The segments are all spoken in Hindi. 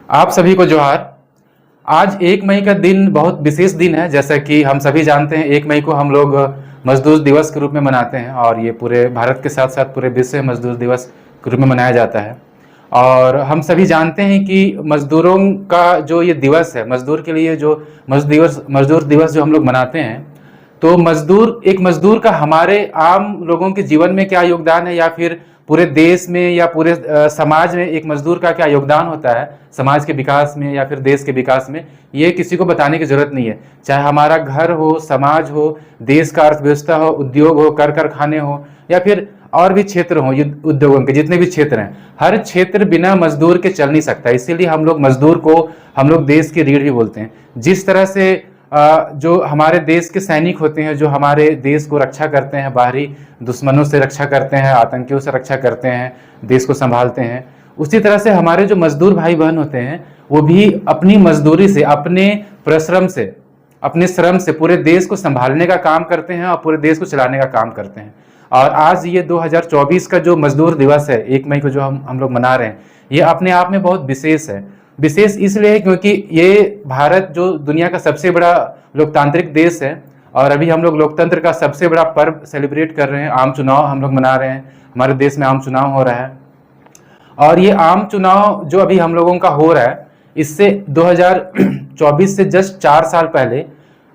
आप सभी को जोहार। आज 1 मई का दिन बहुत विशेष दिन है। जैसा कि हम सभी जानते हैं, 1 मई को हम लोग मजदूर दिवस के रूप में मनाते हैं और ये पूरे भारत के साथ साथ पूरे विश्व में मजदूर दिवस के रूप में मनाया जाता है। और हम सभी जानते हैं कि मजदूरों का जो ये दिवस है, मजदूर के लिए जो मजदूर दिवस जो हम लोग मनाते हैं, तो एक मजदूर का हमारे आम लोगों के जीवन में क्या योगदान है, या फिर पूरे देश में या पूरे समाज में एक मजदूर का क्या योगदान होता है समाज के विकास में या फिर देश के विकास में, ये किसी को बताने की जरूरत नहीं है। चाहे हमारा घर हो, समाज हो, देश का अर्थव्यवस्था हो, उद्योग हो, कर कारखाने हो, या फिर और भी क्षेत्र हो, उद्योगों के जितने भी क्षेत्र हैं, हर क्षेत्र बिना मजदूर के चल नहीं सकता। इसीलिए हम लोग मजदूर को हम लोग देश की रीढ़ भी बोलते हैं। जिस तरह से जो हमारे देश के सैनिक होते हैं, जो हमारे देश को रक्षा करते हैं, बाहरी दुश्मनों से रक्षा करते हैं, आतंकियों से रक्षा करते हैं, देश को संभालते हैं, उसी तरह से हमारे जो मजदूर भाई बहन होते हैं वो भी अपनी मजदूरी से, अपने परिश्रम से, अपने श्रम से पूरे देश को संभालने का काम करते हैं और पूरे देश को चलाने का काम करते हैं। और आज ये 2024 का जो मजदूर दिवस है, 1 मई को जो हम लोग मना रहे हैं, ये अपने आप में बहुत विशेष है। विशेष इसलिए है क्योंकि ये भारत जो दुनिया का सबसे बड़ा लोकतांत्रिक देश है, और अभी हम लोग लोकतंत्र का सबसे बड़ा पर्व सेलिब्रेट कर रहे हैं। आम चुनाव हम लोग मना रहे हैं, हमारे देश में आम चुनाव हो रहा है। और ये आम चुनाव जो अभी हम लोगों का हो रहा है, इससे 2024 से जस्ट 4 साल पहले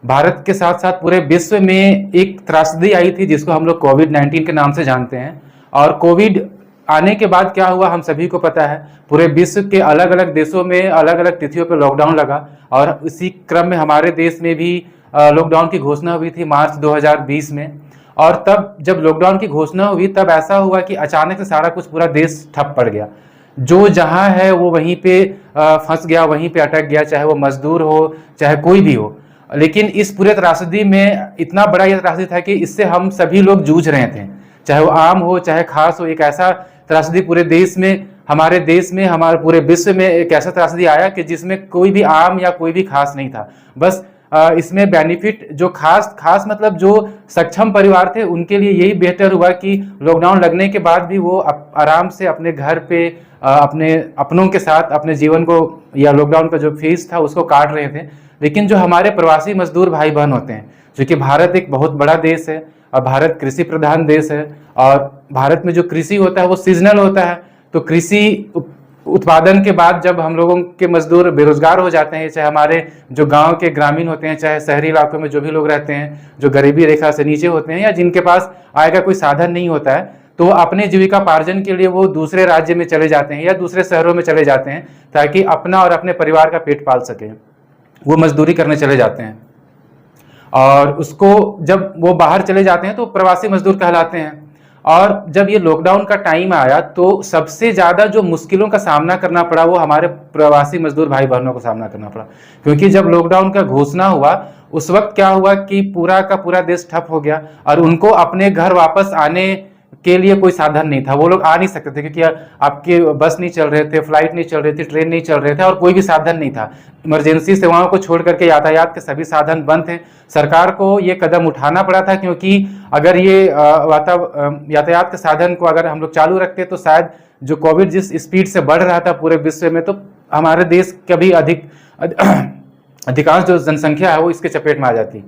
भारत के साथ साथ पूरे विश्व में एक त्रासदी आई थी जिसको हम लोग कोविड-19 के नाम से जानते हैं। और कोविड आने के बाद क्या हुआ हम सभी को पता है। पूरे विश्व के अलग अलग देशों में अलग अलग तिथियों पर लॉकडाउन लगा, और इसी क्रम में हमारे देश में भी लॉकडाउन की घोषणा हुई थी मार्च 2020 में। और तब जब लॉकडाउन की घोषणा हुई तब ऐसा हुआ कि अचानक से सारा कुछ, पूरा देश ठप पड़ गया। जो जहां है वो वहीं पे फंस गया, वहीं पे अटक गया, चाहे वो मजदूर हो चाहे कोई भी हो। लेकिन इस पूरे त्रासदी में इतना बड़ा यह त्रासदी था कि इससे हम सभी लोग जूझ रहे थे, चाहे वो आम हो चाहे खास हो। एक ऐसा त्रासदी पूरे देश में, हमारे देश में, हमारे पूरे विश्व में एक ऐसा त्रासदी आया कि जिसमें कोई भी आम या कोई भी खास नहीं था। बस इसमें बेनिफिट जो खास मतलब जो सक्षम परिवार थे उनके लिए यही बेहतर हुआ कि लॉकडाउन लगने के बाद भी वो आराम से अपने घर पे अपने अपनों के साथ अपने जीवन को, या लॉकडाउन का जो फेज था उसको काट रहे थे। लेकिन जो हमारे प्रवासी मजदूर भाई बहन होते हैं, क्योंकि भारत एक बहुत बड़ा देश है और भारत कृषि प्रधान देश है, और भारत में जो कृषि होता है वो सीजनल होता है। तो कृषि उत्पादन के बाद जब हम लोगों के मजदूर बेरोजगार हो जाते हैं, चाहे हमारे जो गांव के ग्रामीण होते हैं, चाहे शहरी इलाकों में जो भी लोग रहते हैं, जो गरीबी रेखा से नीचे होते हैं, या जिनके पास आय का कोई साधन नहीं होता है, तो अपने जीविकापार्जन के लिए वो दूसरे राज्य में चले जाते हैं या दूसरे शहरों में चले जाते हैं ताकि अपना और अपने परिवार का पेट पाल सके। वो मजदूरी करने चले जाते हैं, और उसको जब वो बाहर चले जाते हैं तो प्रवासी मजदूर कहलाते हैं। और जब ये लॉकडाउन का टाइम आया तो सबसे ज़्यादा जो मुश्किलों का सामना करना पड़ा वो हमारे प्रवासी मजदूर भाई बहनों को सामना करना पड़ा। क्योंकि जब लॉकडाउन का घोषणा हुआ उस वक्त क्या हुआ कि पूरा का पूरा देश ठप हो गया, और उनको अपने घर वापस आने के लिए कोई साधन नहीं था। वो लोग आ नहीं सकते थे क्योंकि आपके बस नहीं चल रहे थे, फ्लाइट नहीं चल रही थी, ट्रेन नहीं चल रहे थे, और कोई भी साधन नहीं था। इमरजेंसी सेवाओं को छोड़ करके यातायात के सभी साधन बंद थे। सरकार को ये कदम उठाना पड़ा था, क्योंकि अगर ये यातायात के साधन को अगर हम लोग चालू रखते तो शायद जो कोविड जिस स्पीड से बढ़ रहा था पूरे विश्व में, तो हमारे देश का भी अधिकांश जो जनसंख्या है वो इसके चपेट में आ जाती।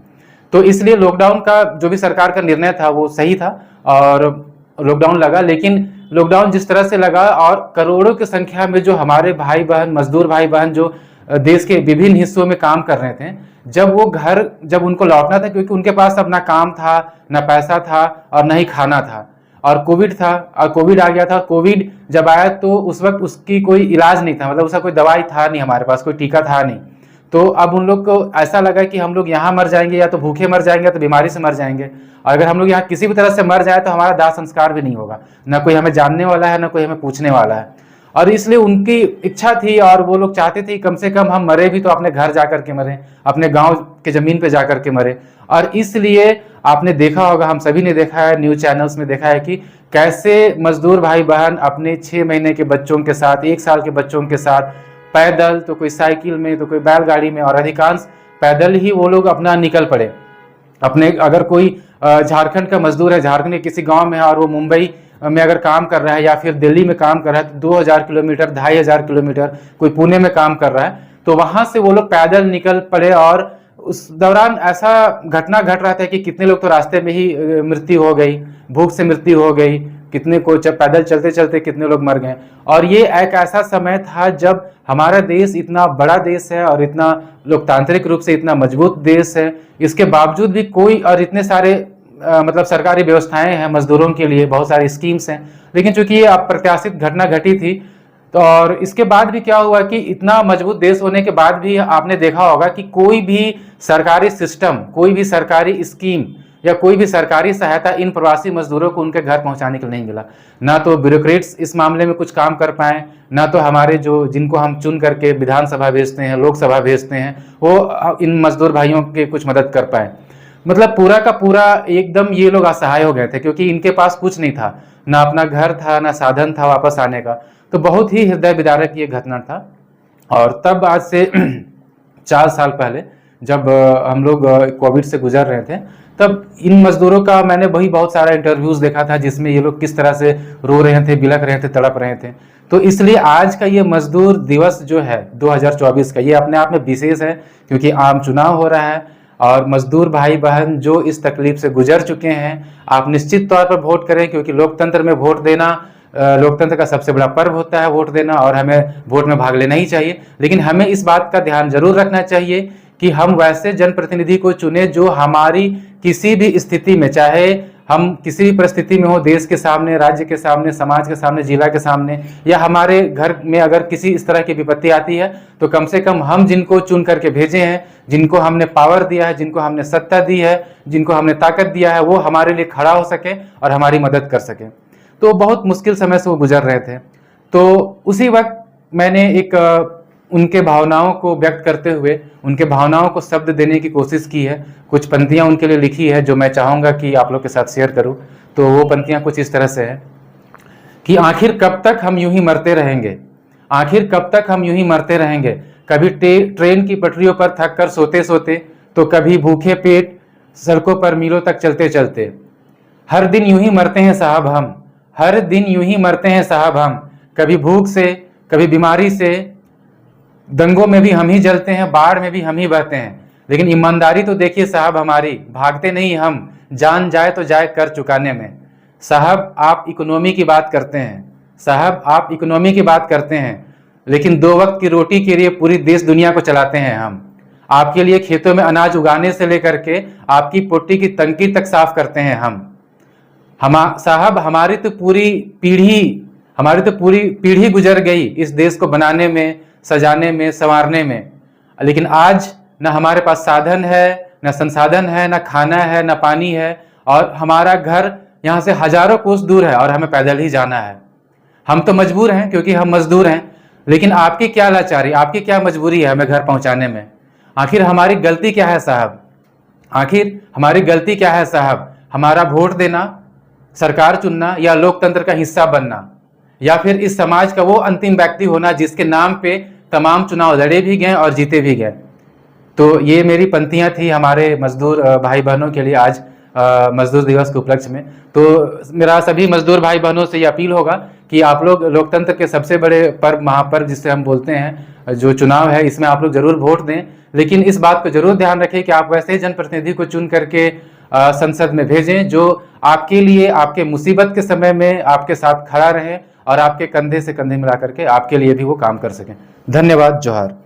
तो इसलिए लॉकडाउन का जो भी सरकार का निर्णय था वो सही था, और लॉकडाउन लगा। लेकिन लॉकडाउन जिस तरह से लगा, और करोड़ों की संख्या में जो हमारे भाई बहन, मजदूर भाई बहन जो देश के विभिन्न हिस्सों में काम कर रहे थे, जब उनको लौटना था, क्योंकि उनके पास अब ना काम था, ना पैसा था, और ना ही खाना था, और कोविड था, और कोविड आ गया था। कोविड जब आया तो उस वक्त उसकी कोई इलाज नहीं था, मतलब उसका कोई दवाई था नहीं, हमारे पास कोई टीका था नहीं। तो अब उन लोग को ऐसा लगा कि हम लोग यहाँ मर जाएंगे, या तो भूखे मर जाएंगे, या तो बीमारी से मर जाएंगे। और अगर हम लोग यहाँ किसी भी तरह से मर जाए तो हमारा दाह संस्कार भी नहीं होगा, ना कोई हमें जानने वाला है, ना कोई हमें पूछने वाला है। और इसलिए उनकी इच्छा थी, और वो लोग चाहते थे कम से कम हम मरे भी तो अपने घर जा करके मरे, अपने गांव के जमीन पे जा करके मरे। और इसलिए आपने देखा होगा, हम सभी ने देखा है, न्यूज चैनल्स में देखा है कि कैसे मजदूर भाई बहन अपने 6 महीने के बच्चों के साथ, 1 साल के बच्चों के साथ पैदल, तो कोई साइकिल में, तो कोई बैलगाड़ी में, और अधिकांश पैदल ही वो लोग अपना निकल पड़े। अपने अगर कोई झारखंड का मजदूर है, झारखंड के किसी गांव में है और वो मुंबई में अगर काम कर रहा है या फिर दिल्ली में काम कर रहा है तो 2000 किलोमीटर 2500 किलोमीटर, कोई पुणे में काम कर रहा है, तो वहां से वो लोग पैदल निकल पड़े। और उस दौरान ऐसा घटना घट रहा था कि कितने लोग तो रास्ते में ही मृत्यु हो गई, भूख से मृत्यु हो गई, कितने को पैदल चलते चलते कितने लोग मर गए। और ये एक ऐसा समय था जब हमारा देश इतना बड़ा देश है और इतना लोकतांत्रिक रूप से इतना मजबूत देश है, इसके बावजूद भी कोई, और इतने सारे मतलब सरकारी व्यवस्थाएं हैं मजदूरों के लिए, बहुत सारी स्कीम्स हैं, लेकिन चूंकि ये अप्रत्याशित घटना घटी थी तो और इसके बाद भी क्या हुआ कि इतना मजबूत देश होने के बाद भी आपने देखा होगा कि कोई भी सरकारी सिस्टम, कोई भी सरकारी स्कीम या कोई भी सरकारी सहायता इन प्रवासी मजदूरों को उनके घर पहुंचाने के लिए नहीं मिला। ना तो ब्यूरोक्रेट्स इस मामले में कुछ काम कर पाए, ना तो हमारे जो जिनको हम चुन करके विधानसभा भेजते हैं, लोकसभा भेजते हैं, वो इन मजदूर भाइयों के कुछ मदद कर पाए। मतलब पूरा का पूरा एकदम ये लोग असहाय हो गए थे, क्योंकि इनके पास कुछ नहीं था, ना अपना घर था, ना साधन था वापस आने का। तो बहुत ही हृदय विदारक ये घटना था। और तब आज से 4 साल पहले जब हम लोग कोविड से गुजर रहे थे, तब इन मजदूरों का मैंने वही बहुत सारा इंटरव्यूज देखा था जिसमें ये लोग किस तरह से रो रहे थे, बिलख रहे थे, तड़प रहे थे। तो इसलिए आज का ये मजदूर दिवस जो है 2024 का, ये अपने आप में विशेष है, क्योंकि आम चुनाव हो रहा है और मजदूर भाई बहन जो इस तकलीफ से गुजर चुके हैं, आप निश्चित तौर पर वोट करें, क्योंकि लोकतंत्र में वोट देना, लोकतंत्र का सबसे बड़ा पर्व होता है वोट देना, और हमें वोट में भाग लेना ही चाहिए। लेकिन हमें इस बात का ध्यान जरूर रखना चाहिए कि हम वैसे जनप्रतिनिधि को चुने जो हमारी किसी भी स्थिति में, चाहे हम किसी भी परिस्थिति में हो, देश के सामने, राज्य के सामने, समाज के सामने, जिला के सामने, या हमारे घर में अगर किसी इस तरह की विपत्ति आती है, तो कम से कम हम जिनको चुन करके भेजे हैं, जिनको हमने पावर दिया है, जिनको हमने सत्ता दी है, जिनको हमने ताकत दिया है, वो हमारे लिए खड़ा हो सके और हमारी मदद कर सके। तो बहुत मुश्किल समय से वो गुजर रहे थे। तो उसी वक्त मैंने एक उनके भावनाओं को व्यक्त करते हुए उनके भावनाओं को शब्द देने की कोशिश की है। कुछ पंक्तियां उनके लिए लिखी है जो मैं चाहूँगा कि आप लोग के साथ शेयर करूं। तो वो पंक्तियां कुछ इस तरह से है कि आखिर कब तक हम यूं ही मरते रहेंगे, आखिर कब तक हम यूं ही मरते रहेंगे, कभी ट्रेन की पटरियों पर थक कर सोते सोते, तो कभी भूखे पेट सड़कों पर मीलों तक चलते चलते। हर दिन यूं ही मरते हैं साहब हम, हर दिन यूं ही मरते हैं साहब हम, कभी भूख से, कभी बीमारी से, दंगों में भी हम ही जलते हैं, बाढ़ में भी हम ही बहते हैं। लेकिन ईमानदारी तो देखिए साहब हमारी, भागते नहीं हम, जान जाए तो जाए कर चुकाने में। साहब आप इकोनॉमी की बात करते हैं, साहब आप इकोनॉमी की बात करते हैं, लेकिन 2 वक्त की रोटी के लिए पूरी देश दुनिया को चलाते हैं हम। आपके लिए खेतों में अनाज उगाने से लेकर के आपकी पोटी की टंकी तक साफ करते हैं हम। साहब हमारी तो पूरी पीढ़ी गुजर गई इस देश को बनाने में, सजाने में, संवारने में। लेकिन आज न हमारे पास साधन है, न संसाधन है, न खाना है, न पानी है, और हमारा घर यहाँ से हजारों कोस दूर है और हमें पैदल ही जाना है। हम तो मजबूर हैं क्योंकि हम मजदूर हैं, लेकिन आपकी क्या लाचारी, आपकी क्या मजबूरी है हमें घर पहुंचाने में? आखिर हमारी गलती क्या है साहब? आखिर हमारी गलती क्या है साहब? हमारा वोट देना, सरकार चुनना, या लोकतंत्र का हिस्सा बनना, या फिर इस समाज का वो अंतिम व्यक्ति होना जिसके नाम पे तमाम चुनाव लड़े भी गए और जीते भी गए। तो ये मेरी पंक्तियां थी हमारे मजदूर भाई बहनों के लिए आज मजदूर दिवस के उपलक्ष्य में। तो मेरा सभी मजदूर भाई बहनों से ये अपील होगा कि आप लोग लोकतंत्र के सबसे बड़े पर्व, महापर्व जिसे हम बोलते हैं, जो चुनाव है, इसमें आप लोग जरूर वोट दें। लेकिन इस बात को जरूर ध्यान रखें कि आप वैसे ही जनप्रतिनिधि को चुन करके संसद में भेजें जो आपके लिए, आपके मुसीबत के समय में आपके साथ खड़ा रहे और आपके कंधे से कंधे मिला करके आपके लिए भी वो काम कर सकें। धन्यवाद। जोहार।